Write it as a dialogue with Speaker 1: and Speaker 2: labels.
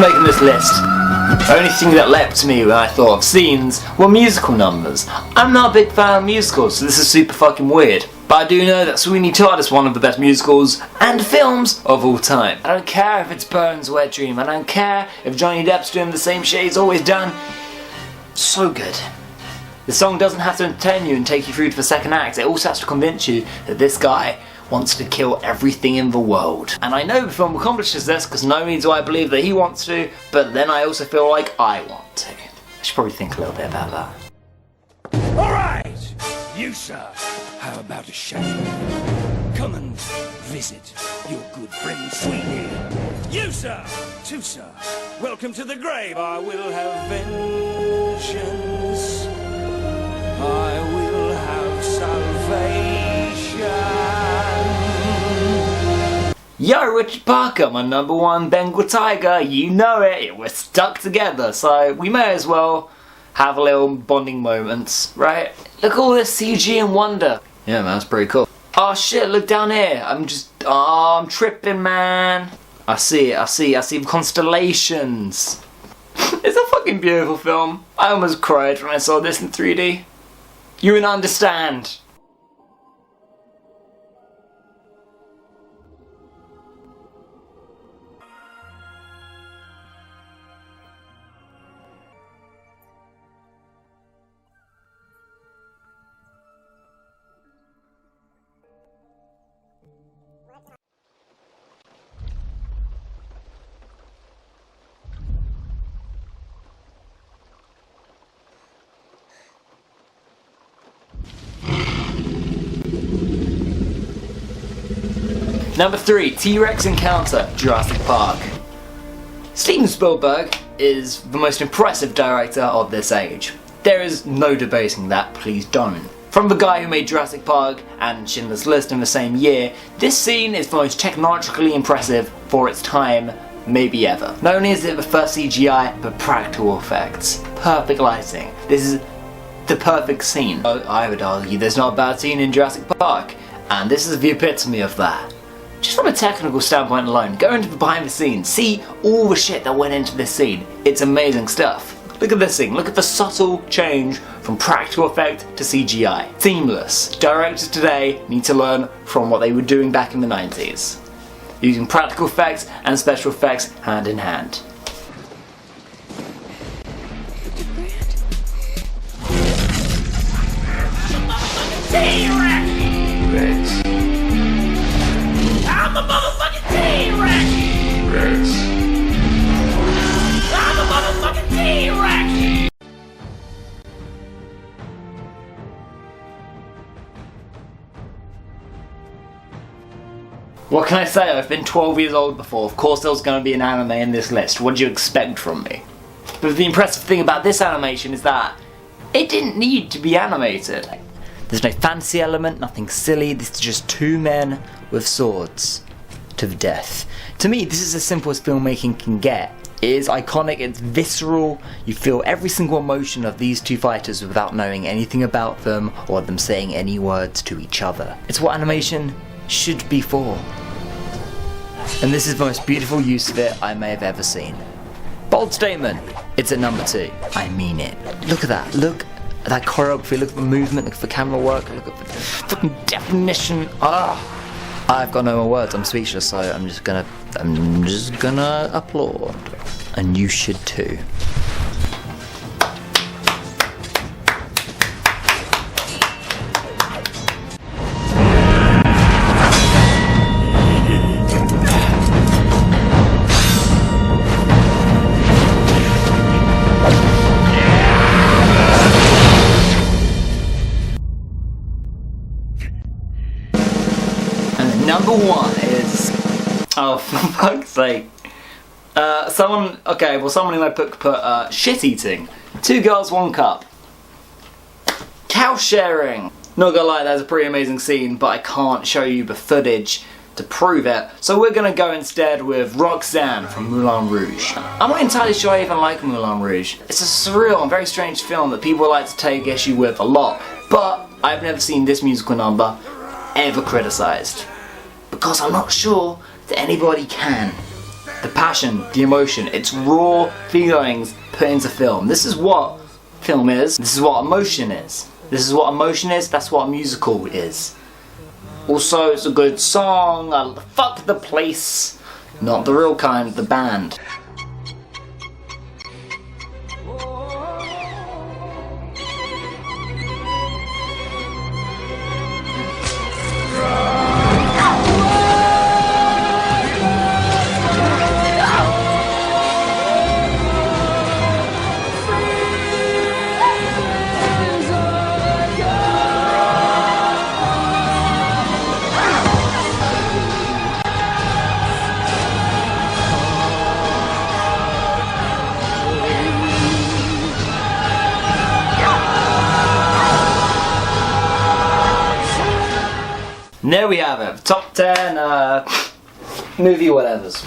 Speaker 1: making this list, the only thing that leapt to me when I thought of scenes were musical numbers. I'm not a big fan of musicals, so this is super fucking weird. But I do know that Sweeney Todd is one of the best musicals and films of all time. I don't care if it's Burns' Wet Dream, I don't care if Johnny Depp's doing the same shit he's always done. So good. The song doesn't have to entertain you and take you through to the second act, it also has to convince you that this guy wants to kill everything in the world. And I know the film accomplishes this because not only do I believe that he wants to, but then I also feel like I want to. I should probably think a little bit about that.
Speaker 2: Alright! You, sir, how about a shave? Come and visit your good friend Sweeney. You, sir, too, sir, welcome to the grave. I will have vengeance. I will have salvation.
Speaker 1: Yo, Richard Parker, my #1 Bengal tiger, you know it, we're stuck together, so we may as well have a little bonding moments, right? Look at all this CG and wonder. Yeah man, that's pretty cool. Oh shit, look down here, I'm tripping man. I see the constellations. It's a fucking beautiful film. I almost cried when I saw this in 3D. You wouldn't understand. Number 3, T-Rex Encounter, Jurassic Park. Steven Spielberg is the most impressive director of this age. There is no debating that, please don't. From the guy who made Jurassic Park and Schindler's List in the same year, this scene is the most technologically impressive for its time, maybe ever. Not only is it the first CGI, but practical effects. Perfect lighting. This is the perfect scene. I would argue there's not a bad scene in Jurassic Park, and this is the epitome of that. Just from a technical standpoint alone, go into the behind the scenes, see all the shit that went into this scene. It's amazing stuff. Look at this scene, look at the subtle change from practical effect to CGI. Seamless. Directors today need to learn from what they were doing back in the 90s. Using practical effects and special effects hand in hand.
Speaker 2: T-Rex! I'm a motherfucking T-Rex! I'm a motherfucking T-Rex!
Speaker 1: What can I say? I've been 12 years old before. Of course there was going to be an anime in this list. What do you expect from me? But the impressive thing about this animation is that it didn't need to be animated. There's no fancy element, nothing silly. This is just two men with swords to the death. To me, this is as simple as filmmaking can get. It is iconic, it's visceral, you feel every single emotion of these two fighters without knowing anything about them or them saying any words to each other. It's what animation should be for. And this is the most beautiful use of it I may have ever seen. Bold statement, it's at number 2. I mean it. Look at that, look at that choreography, look at the movement, look at the camera work, look at the fucking definition. I've got no more words, I'm speechless, so I'm just gonna applaud. And you should too. Number 1 is, oh for fuck's sake, someone in my book put shit eating. 2 girls, 1 cup. Cow sharing. Not gonna lie, that's a pretty amazing scene, but I can't show you the footage to prove it. So we're gonna go instead with Roxanne from Moulin Rouge. I'm not entirely sure I even like Moulin Rouge. It's a surreal and very strange film that people like to take issue with a lot, but I've never seen this musical number ever criticised. Because I'm not sure that anybody can. the passion, the emotion. It's raw feelings put into film. This is what film is. This is what emotion is. This is what emotion is. That's what a musical is. Also, it's a good song. Fuck the place. Not the real kind, the band. And there we have it, top 10 movie whatevers.